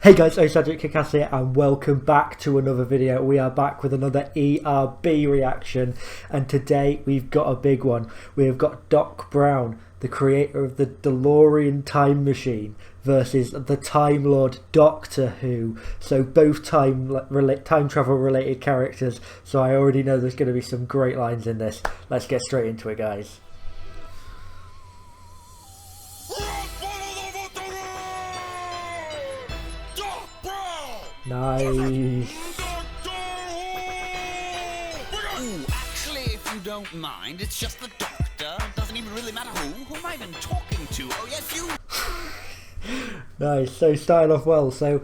Hey guys, oSgtKickAss here and welcome back to another video. We are back with another ERB reaction and today we've got a big one. We've got Doc Brown, the creator of the DeLorean time machine, versus the Time Lord Doctor Who. So both time travel related characters, so I already know there's going to be some great lines in this. Let's get straight into it, guys. Nice. Ooh, actually, if you don't mind, it's just the doctor. Doesn't even really matter who am I even talking to? Oh, yes, you. Nice. So starting off well. So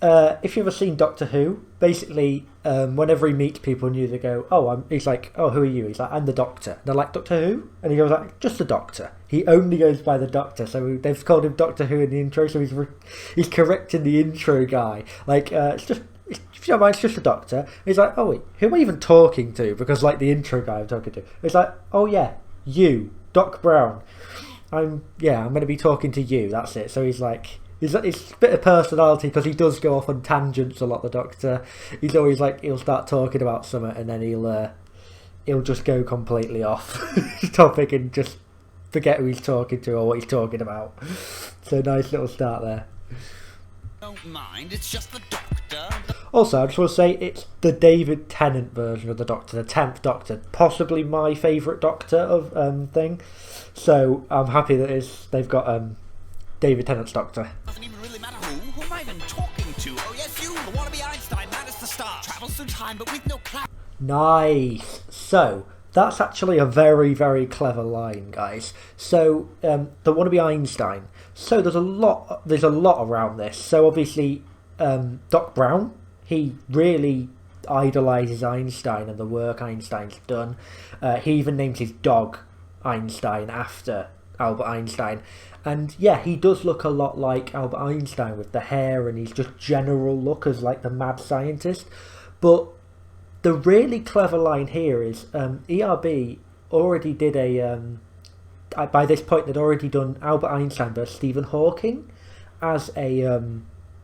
if you've ever seen Doctor Who, basically whenever he meets people new, they go, "Oh, he's like, oh, who are you?" He's like, "I'm the Doctor." And they're like, "Doctor Who?" And he goes like, "Just the Doctor." He only goes by the Doctor, so they've called him Doctor Who in the intro. So he's correcting the intro guy, like it's just. If you don't mind, it's just the Doctor. He's like, "Oh wait, who am I even talking to?" Because like the intro guy I'm talking to, it's like, "Oh yeah, you, Doc Brown. I'm going to be talking to you." That's it. So he's like. It's a bit of personality because he does go off on tangents a lot. The Doctor, he's always like he'll start talking about something and then he'll just go completely off his topic and just forget who he's talking to or what he's talking about. So nice little start there. Don't mind, it's just the Doctor. Also, I just want to say it's the David Tennant version of the Doctor, the 10th Doctor, possibly my favourite Doctor of thing. So I'm happy that they've got David Tennant's Doctor. Doesn't even really matter who am I even talking to? Oh yes, you, the wannabe Einstein, man is the star. Travels through time, but with no class. Nice. So that's actually a very, very clever line, guys. So the wannabe Einstein. So there's a lot around this. So obviously, Doc Brown, he really idolizes Einstein and the work Einstein's done. He even names his dog Einstein after Albert Einstein. And yeah, he does look a lot like Albert Einstein with the hair and his just general look as like the mad scientist. But the really clever line here is ERB already did by this point they'd already done Albert Einstein versus Stephen Hawking as a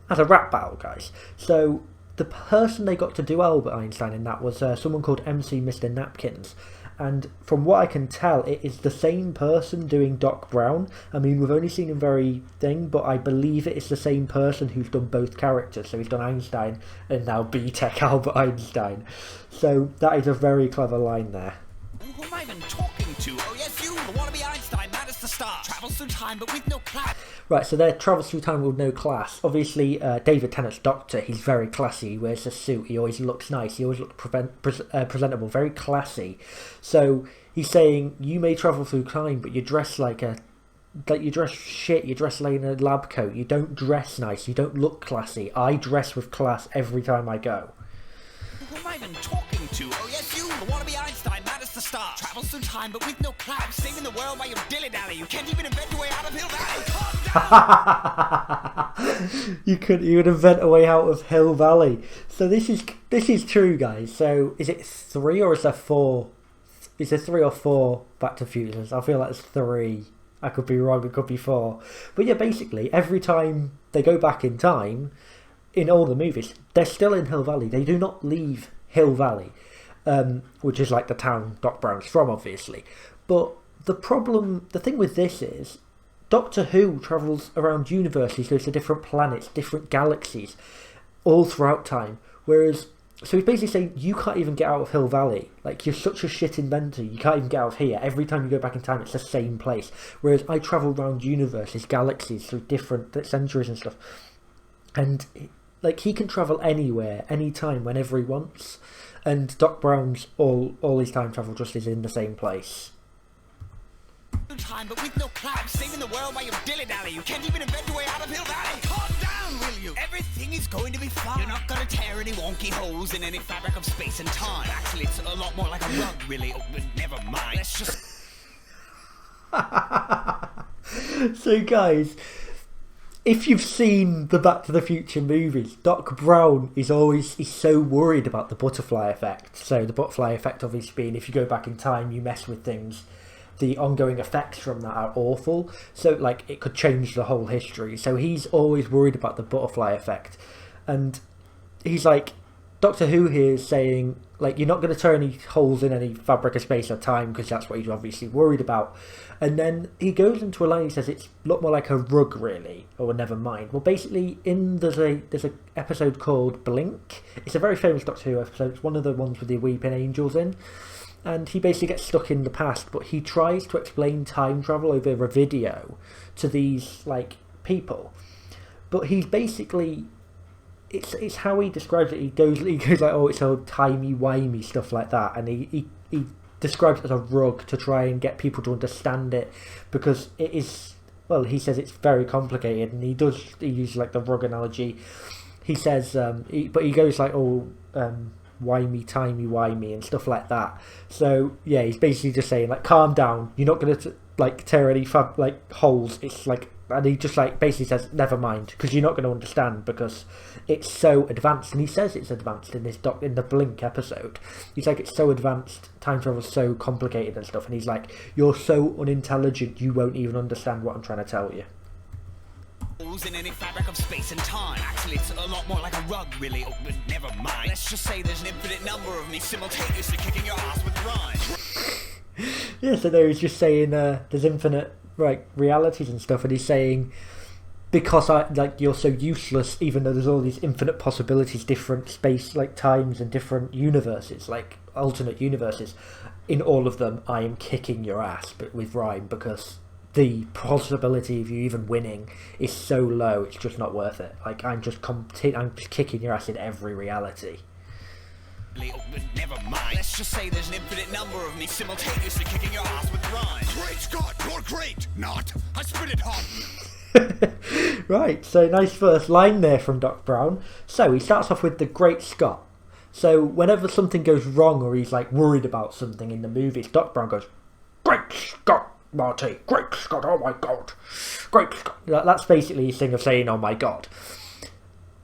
rap battle, guys. So the person they got to do Albert Einstein in that was someone called MC Mr. Napkins. And from what I can tell, it is the same person doing Doc Brown. I mean, we've only seen him but I believe it is the same person who's done both characters. So he's done Einstein and now B-Tech Albert Einstein. So that is a very clever line there. Who am I even talking to? Oh yes, you, the wannabe Einstein, man is the star. Travels through time, but with no class. Right, so there, travels through time with no class. Obviously, David Tennant's Doctor, he's very classy. He wears a suit. He always looks nice. He always looks presentable, very classy. So he's saying you may travel through time, but you dress you dress shit. You dress like in a lab coat. You don't dress nice. You don't look classy. I dress with class every time I go. Who am I even talking to? Oh yes, you, the wannabe Einstein, man is the star. Travels through time, but with no class. Saving the world by your dilly-dally. You can't even invent your way out of Hill Valley. You couldn't even invent a way out of Hill Valley. So this is true, guys. So is it 3 or is there 4? Is there 3 or 4 Back to Futures? I feel like it's 3. I could be wrong. It could be 4. But yeah, basically every time they go back in time, in all the movies, they're still in Hill Valley. They do not leave Hill Valley, which is like the town Doc Brown's from, obviously. But the thing with this is, Doctor Who travels around universes, goes to different planets, different galaxies, all throughout time. Whereas, so he's basically saying, you can't even get out of Hill Valley. Like, you're such a shit inventor, you can't even get out of here. Every time you go back in time, it's the same place. Whereas I travel around universes, galaxies, through different centuries and stuff. And like, he can travel anywhere, anytime, whenever he wants. And Doc Brown's all his time travel just is in the same place. Time, but with no class. Saving the world by your dilly-dally. You can't even invent your way out of Hill Valley. Calm down, will you? Everything is going to be fine. You're not going to tear any wonky holes in any fabric of space and time. Actually, it's a lot more like a rug, really. Oh, but never mind. Let's just... So, guys, if you've seen the Back to the Future movies, Doc Brown he's so worried about the butterfly effect. So the butterfly effect obviously being if you go back in time, you mess with things, the ongoing effects from that are awful. So like it could change the whole history. So he's always worried about the butterfly effect, and he's like, Doctor Who here is saying, like, you're not going to tear any holes in any fabric of space or time, because that's what he's obviously worried about. And then he goes into a line, he says it's a lot more like a rug, really, or never mind. Well, basically, there's a episode called Blink. It's a very famous Doctor Who episode. It's one of the ones with the weeping angels in. And he basically gets stuck in the past, but he tries to explain time travel over a video to these, like, people. But he's basically... It's how he describes it. He goes like, oh, it's all timey wimey stuff like that, and he describes it as a rug to try and get people to understand it, because it is, well, he says it's very complicated, and he uses like the rug analogy. He says, but he goes like, oh, wimey, timey wimey, and stuff like that. So yeah, he's basically just saying like, calm down. You're not gonna like tear any holes. It's like. And he just like basically says, never mind, because you're not going to understand, because it's so advanced. And he says it's advanced in the Blink episode. He's like, it's so advanced, time travel's so complicated and stuff. And he's like, you're so unintelligent, you won't even understand what I'm trying to tell you. In any fabric of space and time. Actually, it's a lot more like a rug, really. Oh, but never mind. Let's just say there's an infinite number of me simultaneously kicking your ass with rhyme. Yeah, so there he's just saying there's infinite realities and stuff, and he's saying, because you're so useless, even though there's all these infinite possibilities, different space times and different universes, like alternate universes, in all of them I am kicking your ass, but with rhyme, because the possibility of you even winning is so low, it's just not worth it. Like, I'm just kicking your ass in every reality. Oh, but never mind. Let's just say there's an infinite number of me simultaneously kicking your ass with rhyme. Great Scott, you're great! Not! I spit it hot! Right, so nice first line there from Doc Brown. So he starts off with the Great Scott. So whenever something goes wrong, or he's like worried about something in the movies, Doc Brown goes, Great Scott, Marty! Great Scott, oh my god! Great Scott! That's basically his thing of saying, oh my god.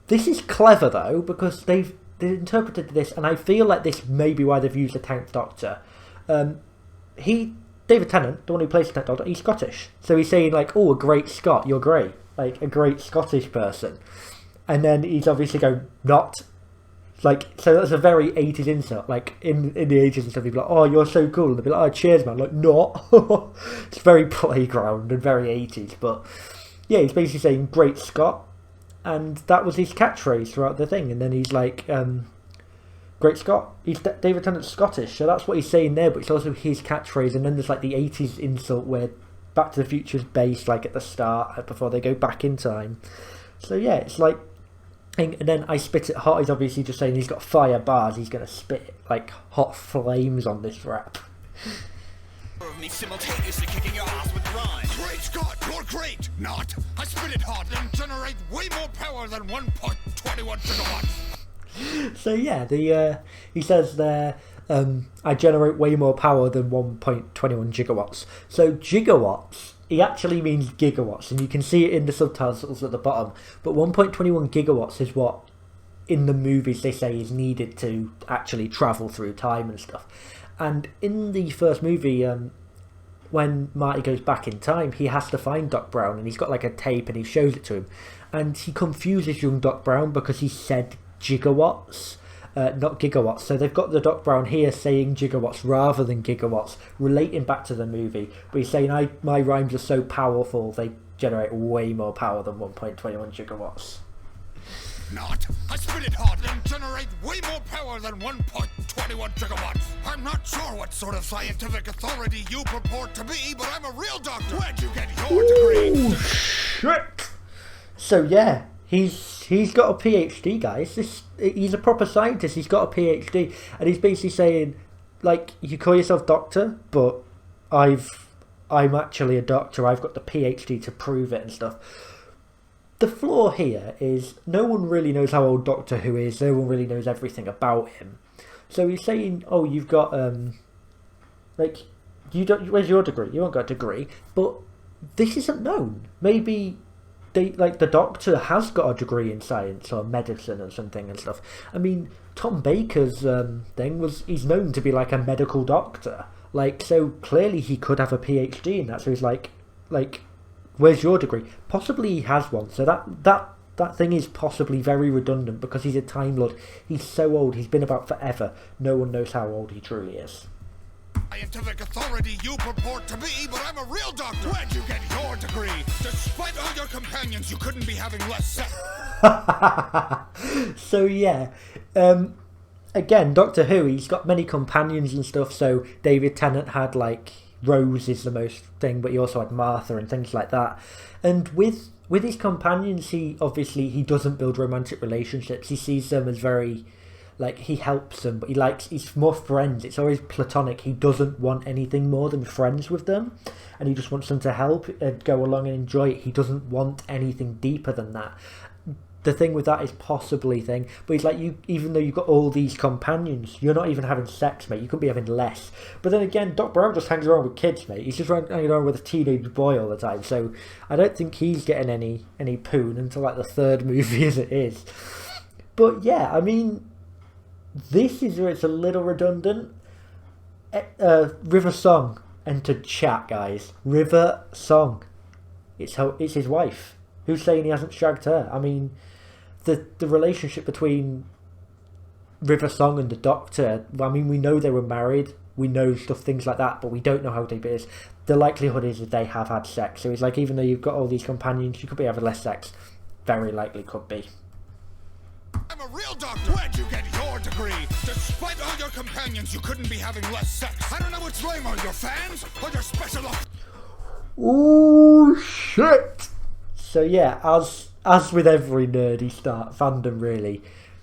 This is clever though, because they interpreted this, and I feel like this may be why they've used the 10th Doctor. David Tennant, the one who plays the 10th Doctor, he's Scottish. So he's saying like, oh, a great Scot, you're great. Like, a great Scottish person. And then he's obviously going, not. Like, so that's a very 80s insult. Like, in the 80s and stuff, he'd be like, oh, you're so cool. And they'd be like, oh, cheers, man. Like, not. It's very playground and very 80s. But, yeah, he's basically saying, great Scot. And that was his catchphrase throughout the thing. And then he's like, Great Scott. He's David Tennant's Scottish, so that's what he's saying there, but it's also his catchphrase. And then there's like the 80s insult where Back to the Future's based like at the start, before they go back in time. So yeah, it's like, and then I spit it hot. He's obviously just saying he's got fire bars, he's going to spit like hot flames on this rap. Me simultaneously kicking your ass with rhyme. Great Scott, you're great! Not! I spit it hot and generate way more power than 1.21 gigawatts! So yeah, he says there, I generate way more power than 1.21 gigawatts. So gigawatts, he actually means gigawatts, and you can see it in the subtitles at the bottom. But 1.21 gigawatts is what, in the movies, they say is needed to actually travel through time and stuff. And in the first movie, when Marty goes back in time, he has to find Doc Brown, and he's got like a tape, and he shows it to him, and he confuses young Doc Brown because he said gigawatts, not gigawatts. So they've got the Doc Brown here saying gigawatts rather than gigawatts, relating back to the movie. But he's saying, my rhymes are so powerful, they generate way more power than 1.21 gigawatts. Not. I spit it hot and generate way more power than 1.21 gigawatts. I'm not sure what sort of scientific authority you purport to be, but I'm a real doctor. Where'd you get your degree? Shit. So yeah, he's got a PhD, guys. He's a proper scientist. He's got a PhD, and he's basically saying, like, you call yourself doctor, but I'm actually a doctor. I've got the PhD to prove it and stuff. The flaw here is no one really knows how old Doctor Who is. No one really knows everything about him. So he's saying, oh, you've got, like, you don't, where's your degree? You haven't got a degree. But this isn't known. Maybe, the Doctor has got a degree in science or medicine or something and stuff. I mean, Tom Baker's thing was, he's known to be like a medical doctor. Like, so clearly he could have a PhD in that. So he's like, where's your degree? Possibly he has one. So that thing is possibly very redundant because he's a Time Lord. He's so old. He's been about forever. No one knows how old he truly is. Scientific authority you purport to be, but I'm a real doctor. Where'd you get your degree? Despite all your companions, you couldn't be having less sex. So yeah, again, Doctor Who, he's got many companions and stuff. So David Tennant had like Rose is the most thing, but he also had Martha and things like that. And with his companions, he doesn't build romantic relationships. He sees them as very, like, he helps them, but he's more friends. It's always platonic. He doesn't want anything more than friends with them, and he just wants them to help and go along and enjoy it. He doesn't want anything deeper than that. The thing with that is possibly thing, but he's like, even though you've got all these companions, you're not even having sex, mate. You could be having less. But then again, Doc Brown just hangs around with kids, mate. He's just hanging around with a teenage boy all the time. So I don't think he's getting any poon until like the third movie as it is. But yeah, I mean, this is where it's a little redundant. River Song entered chat, guys. River Song. It's his wife. Who's saying he hasn't shagged her? I mean, the relationship between River Song and the Doctor, I mean, we know they were married, we know things like that, but we don't know how deep it is. The likelihood is that they have had sex. So it's like, even though you've got all these companions, you could be having less sex. Very likely could be. I'm a real doctor. Where'd you get your degree? Despite all your companions, you couldn't be having less sex. I don't know what's lame, or your fans, or your special... Oh shit! So yeah, as with every nerdy fandom really,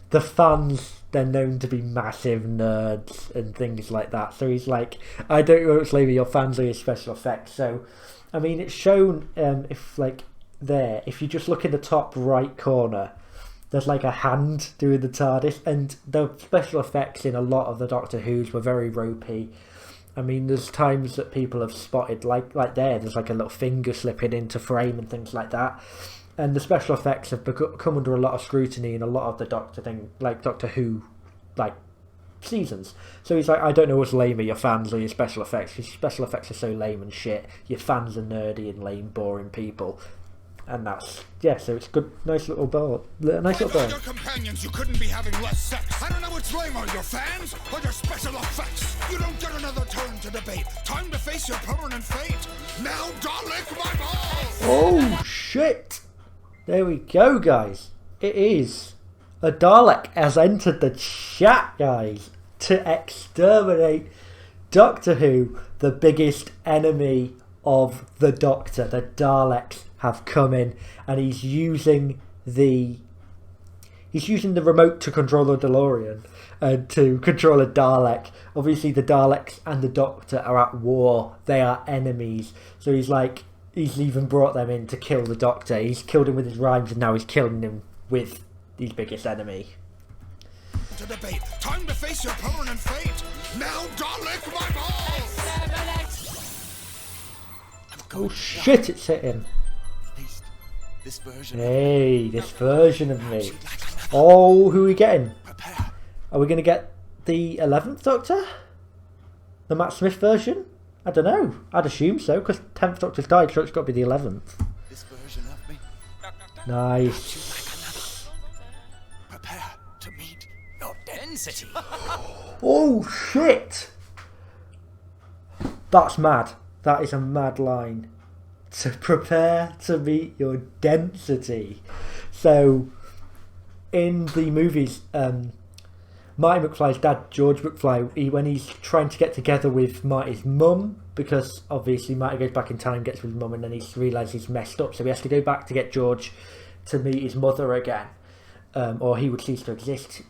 the fans, they're known to be massive nerds and things like that. So he's like, I don't know what's lame, your fans or your special effects. So, I mean, it's shown if you just look in the top right corner, there's like a hand doing the TARDIS, and the special effects in a lot of the Doctor Who's were very ropey. I mean, there's times that people have spotted, like there's like a little finger slipping into frame and things like that. And the special effects have come under a lot of scrutiny in a lot of the Doctor Who, like, seasons. So he's like, I don't know what's lame, your fans or your special effects. Your special effects are so lame and shit. Your fans are nerdy and lame, boring people. And that's, yeah, so it's good, nice little burn. Your companions, you couldn't be having less sex. I don't know what's lame, or your fans, or your special effects. You don't get another turn to debate. Time to face your permanent fate. Now, Dalek my balls! Oh, shit! There we go, guys. It is. A Dalek has entered the chat, guys, to exterminate Doctor Who, the biggest enemy of the Doctor. The Daleks have come in, and he's using the remote to control a DeLorean and to control a Dalek. Obviously the Daleks and the Doctor are at war. They are enemies. So he's even brought them in to kill the Doctor. He's killed him with his rhymes, and now he's killing him with his biggest enemy. To debate. Time to face your permanent fate. Now, Dalek my balls! Oh shit, it's hitting. This version this version of me. Oh, who are we getting? Are we going to get the 11th Doctor? The Matt Smith version? I don't know. I'd assume so, because 10th Doctor's died, so it's got to be the 11th. This version of me. Nice. Prepare to meet your density. Oh, shit! That's mad. That is a mad line. To prepare to meet your density. So, in the movies, Marty McFly's dad, George McFly, when he's trying to get together with Marty's mum, because obviously Marty goes back in time, gets with his mum, and then he realises he's messed up, so he has to go back to get George to meet his mother again, or he would cease to exist.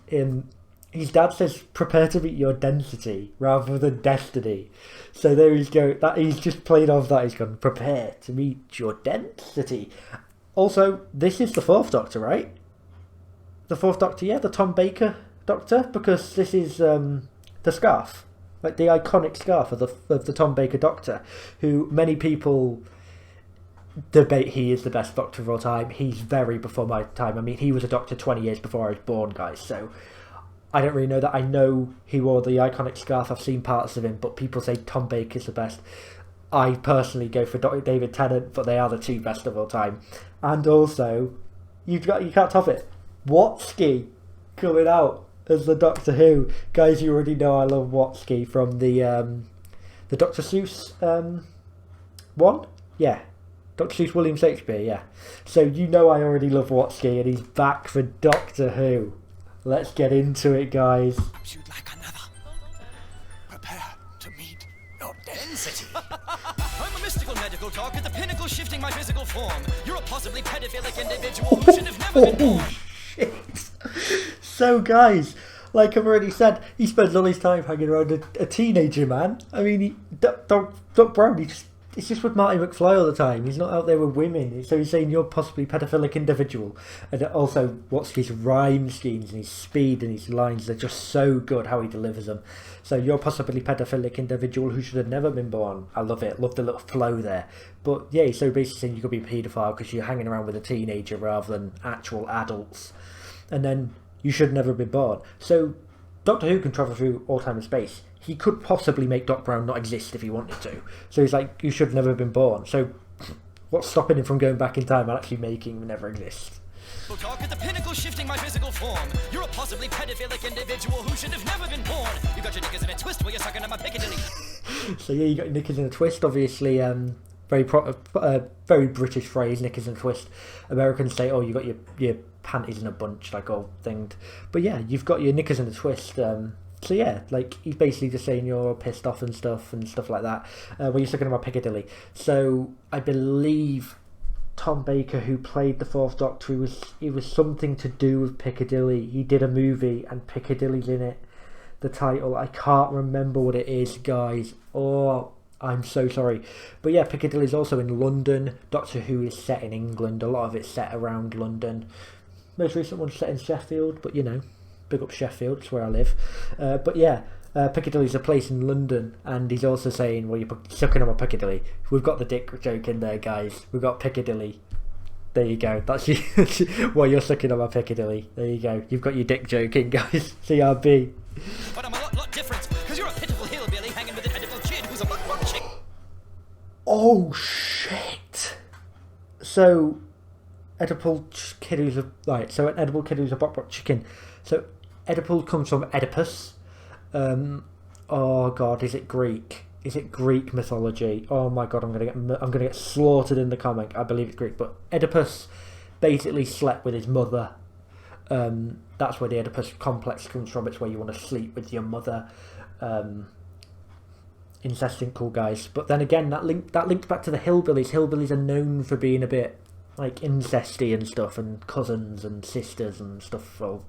His dad says, prepare to meet your density rather than destiny. So there he's going. That he's just played off that. He's gone, prepare to meet your density. Also, this is the 4th Doctor, right? The 4th Doctor, yeah, the Tom Baker Doctor, because this is the scarf, like the iconic scarf of the Tom Baker Doctor, who many people debate he is the best Doctor of all time. He's very before my time. I mean, he was a Doctor 20 years before I was born, guys. So I don't really know that. I know he wore the iconic scarf. I've seen parts of him, but people say Tom Baker's the best. I personally go for Dr. David Tennant, but they are the two best of all time. And also, you can't top it. Watsky coming out as the Doctor Who. Guys, you already know I love Watsky from the Dr. Seuss one? Yeah. Dr. Seuss William Shakespeare, yeah. So you know I already love Watsky, and he's back for Doctor Who. Let's get into it, guys. You'd like another. Prepare to meet your density. I'm a mystical medical talk at the pinnacle shifting my physical form. You're a possibly pedophilic individual who should have never been born. Shit. So, guys, like I've already said, he spends all his time hanging around a teenager, man. I mean, Doc Brown, it's just with Marty McFly all the time. He's not out there with women. So he's saying you're possibly pedophilic individual. And also, what's his rhyme schemes and his speed and his lines, they're just so good how he delivers them. So you're possibly pedophilic individual who should have never been born. I love it. Love the little flow there. But yeah, so basically saying you could be a paedophile because you're hanging around with a teenager rather than actual adults. And then you should have never been born. So Doctor Who can travel through all time and space. He could possibly make Doc Brown not exist if he wanted to. So he's like, you should have never been born. So what's stopping him from going back in time and actually making him never exist? We'll talk at the pinnacle shifting my physical form. You're a possibly pedophilic individual who should have never been born. You got your knickers in a twist while you're sucking on my Piccadilly. So yeah, you got your knickers in a twist, obviously. Very British phrase, knickers in a twist. Americans say, oh, you got your panties in a bunch, like all thinged. But yeah, you've got your knickers in a twist. So yeah, like he's basically just saying you're pissed off and stuff like that. When you're talking about Piccadilly. So I believe Tom Baker, who played the Fourth Doctor, it was something to do with Piccadilly. He did a movie and Piccadilly's in it. The title, I can't remember what it is, guys. Oh, I'm so sorry. But yeah, Piccadilly's also in London. Doctor Who is set in England. A lot of it's set around London. Most recent one's set in Sheffield, but you know, big up Sheffield, it's where I live. But yeah, Piccadilly's a place in London, and he's also saying, well, you're sucking on my Piccadilly. We've got the dick joke in there, guys. We've got Piccadilly. There you go. That's you. Well, you're sucking on my Piccadilly. There you go. You've got your dick joke in, guys. CRB. But I'm a lot different, because you're a pitiful hillbilly hanging with an edible kid who's a butt chick. Oh, shit. So, edible kid who's a... Right, so an edible kid who's a butt chicken. So, edible comes from Oedipus. Oh, God, is it Greek? Is it Greek mythology? Oh, my God, I'm gonna get slaughtered in the comic. I believe it's Greek. But Oedipus basically slept with his mother. That's where the Oedipus complex comes from. It's where you want to sleep with your mother. Incest ain't cool, guys. But then again, that links back to the hillbillies. Hillbillies are known for being a bit like incesty and stuff, and cousins and sisters and stuff all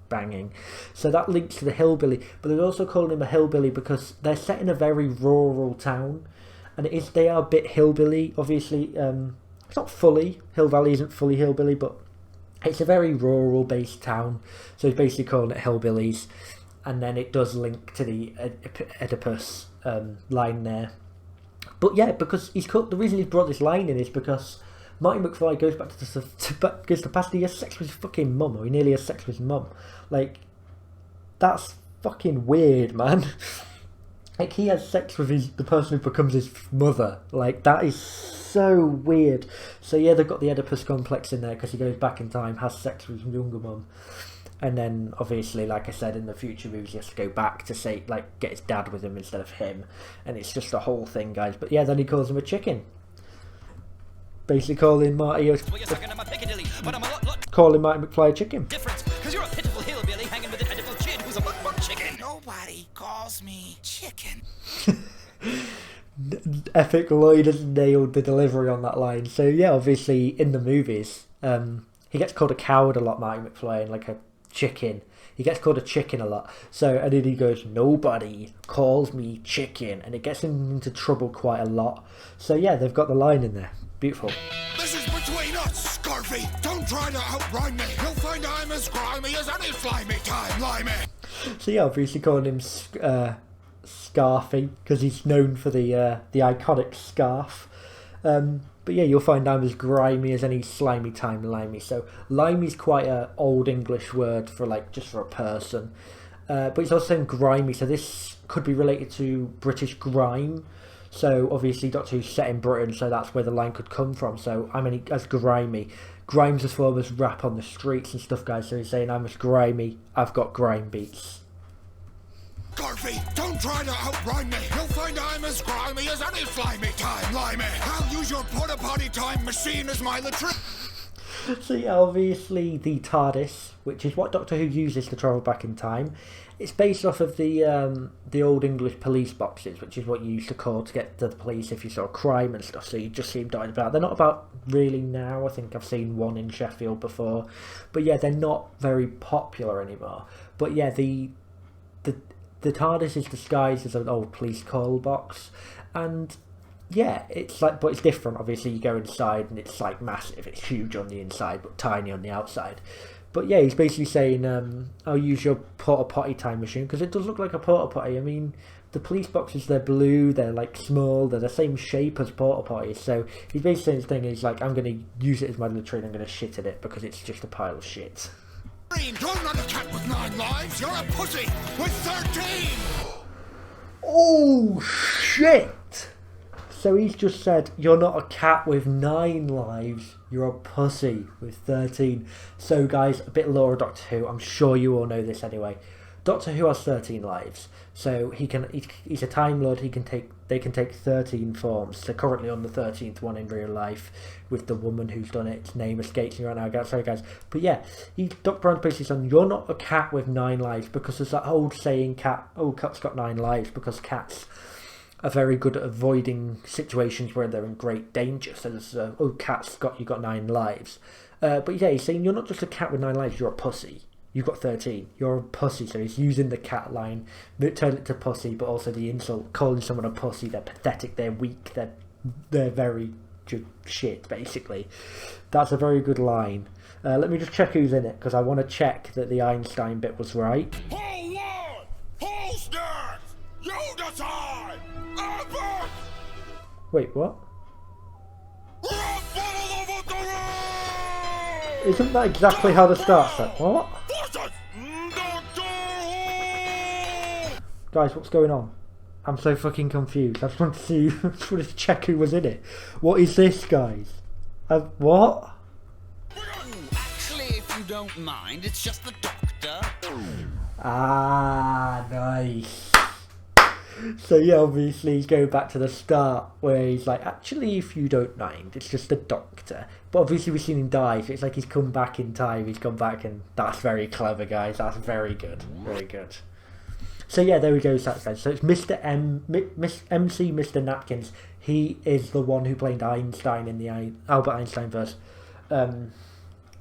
banging. So that links to the hillbilly. But they're also calling him a hillbilly because they're set in a very rural town, and they are a bit hillbilly. Obviously, it's not fully. Hill Valley isn't fully hillbilly, but it's a very rural-based town. So he's basically calling it hillbillies. And then it does link to the Oedipus line there. But yeah, because the reason he's brought this line in is because Marty McFly goes back goes to the past. He has sex with his fucking mum, or he nearly has sex with his mum. Like, that's fucking weird, man. Like, he has sex with the person who becomes his mother. Like, that is so weird. So yeah, they've got the Oedipus complex in there because he goes back in time, has sex with his younger mum. And then, obviously, like I said, in the future movies, he has to go back to say, like, get his dad with him instead of him. And it's just a whole thing, guys. But yeah, then he calls him a chicken. Basically calling Marty calling Marty McFly a chicken. Difference, because you're a pitiful hillbilly hanging with an edible kid who's a butt chicken. Nobody calls me chicken. Epic Lloyd has nailed the delivery on that line. So yeah, obviously, in the movies, he gets called a coward a lot, Marty McFly, and like a chicken. He gets called a chicken a lot. So, and then he goes, nobody calls me chicken. And it gets him into trouble quite a lot. So yeah, they've got the line in there. Beautiful. This is between us, Scarfy. Don't try to outrhyme me. You'll find I'm as grimy as any slimy time, limey. So yeah, obviously calling him Scarfy, because he's known for the iconic scarf. But yeah, you'll find I'm as grimy as any slimy time limey. So limey's quite an old English word for, like, just for a person. But he's also saying grimy, so this could be related to British grime. So obviously Doctor Who's set in Britain, so that's where the line could come from. So I mean, as grimy. Grime's as form as rap on the streets and stuff, guys. So he's saying, I'm as grimy, I've got grime beats. Garvey, don't try to outrhyme me. You'll find I'm as grimy as any slimy time, limey. I'll use your porta potty time machine as my latrine. So yeah, obviously the TARDIS, which is what Doctor Who uses to travel back in time, it's based off of the old English police boxes, which is what you used to call to get to the police if you saw crime and stuff. So you just see them dotted about. They're not about really now. I think I've seen one in Sheffield before, but yeah, they're not very popular anymore. But yeah, the TARDIS is disguised as an old police call box, and yeah, it's like, but it's different. Obviously, you go inside and it's like massive. It's huge on the inside, but tiny on the outside. But yeah, he's basically saying, I'll use your porta potty time machine, because it does look like a porta potty. I mean, the police boxes, they're blue, they're like small, they're the same shape as porta potties. So he's basically saying his thing is like, I'm going to use it as my latrine, I'm going to shit in it because it's just a pile of shit. You're not a cat with 9 lives, you're a pussy with 13! Oh, shit! So he's just said, you're not a cat with 9 lives, you're a pussy with 13. So guys, a bit lore of Doctor Who, I'm sure you all know this anyway. Doctor Who has 13 lives, so he's a Time Lord. They can take 13 forms. So currently on the 13th one in real life with the woman who's done it. Its name escapes me right now. Sorry guys, but yeah, Doc Brown's basically saying you're not a cat with 9 lives, because there's that old saying, cat's got 9 lives, because cats are very good at avoiding situations where they're in great danger. So there's you got 9 lives. But yeah, he's saying you're not just a cat with 9 lives, you're a pussy. You've got 13. You're a pussy. So he's using the cat line, turn it to pussy, but also the insult, calling someone a pussy. They're pathetic. They're weak. They're very shit, basically. That's a very good line. Let me just check who's in it, because I want to check that the Einstein bit was right. Hold on! Hold still! You decide! Albert! Wait, what? Isn't that exactly how the start said? What? Guys, what's going on? I'm so fucking confused. I just wanted to check who was in it. What is this, guys? What? Actually, if you don't mind, it's just the Doctor. Ah, nice. So yeah, obviously he's going back to the start where he's like, actually, if you don't mind, it's just the Doctor. But obviously we've seen him die, so it's like he's come back in time. He's gone back, and that's very clever, guys. That's very good. Very good. So yeah, there we go, guys. So it's MC Mr. Napkins. He is the one who played Einstein in the Albert Einstein verse.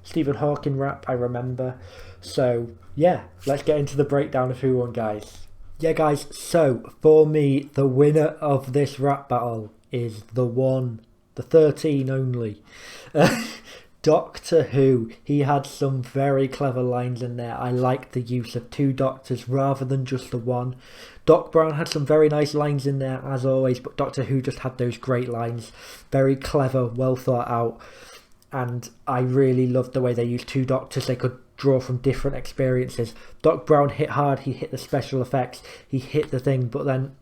Stephen Hawking rap, I remember. So yeah, let's get into the breakdown of who won, guys. Yeah, guys, so for me, the winner of this rap battle is the 13 only. Doctor Who. He had some very clever lines in there. I liked the use of 2 doctors rather than just the one. Doc Brown had some very nice lines in there, as always, but Doctor Who just had those great lines. Very clever, well thought out. And I really loved the way they used 2 doctors. They could draw from different experiences. Doc Brown hit hard. He hit the special effects. He hit the thing, but then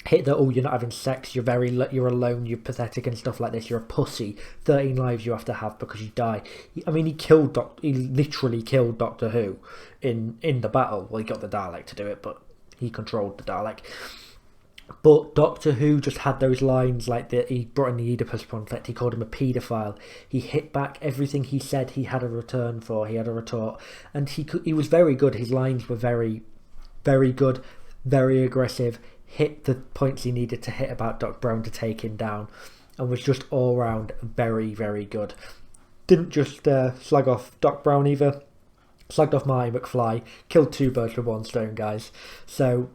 hit the, oh, you're not having sex, you're alone, you're pathetic and stuff like this, you're a pussy, 13 lives you have to have because you die. I mean, he literally killed Doctor Who in the battle. Well, he got the Dalek to do it, but he controlled the Dalek. But Doctor Who just had those lines like that. He brought in the Oedipus complex. He called him a paedophile. He hit back everything he said. He had a return for. He had a retort, and he was very good. His lines were very, very good, very aggressive. Hit the points he needed to hit about Doc Brown to take him down, and was just all round very, very good. Didn't just slag off Doc Brown either. Slagged off Marty McFly. Killed 2 birds with 1 stone, guys. So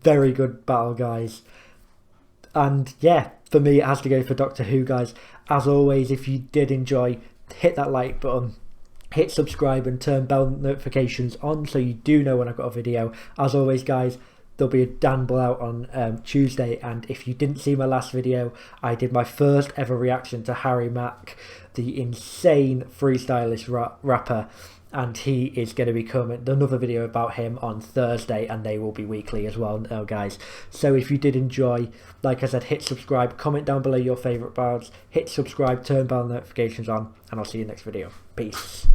very good battle, guys. And yeah, for me it has to go for Doctor Who, guys. As always, if you did enjoy, hit that like button, hit subscribe and turn bell notifications on so you do know when I've got a video. As always, guys, there'll be a Danble out on Tuesday, and if you didn't see my last video, I did my first ever reaction to Harry Mack, the insane freestylist rapper. and he is going to be coming, another video about him on Thursday, and they will be weekly as well now, guys. So if you did enjoy, like I said, hit subscribe, comment down below your favourite bards, hit subscribe, turn bell notifications on, and I'll see you next video. Peace.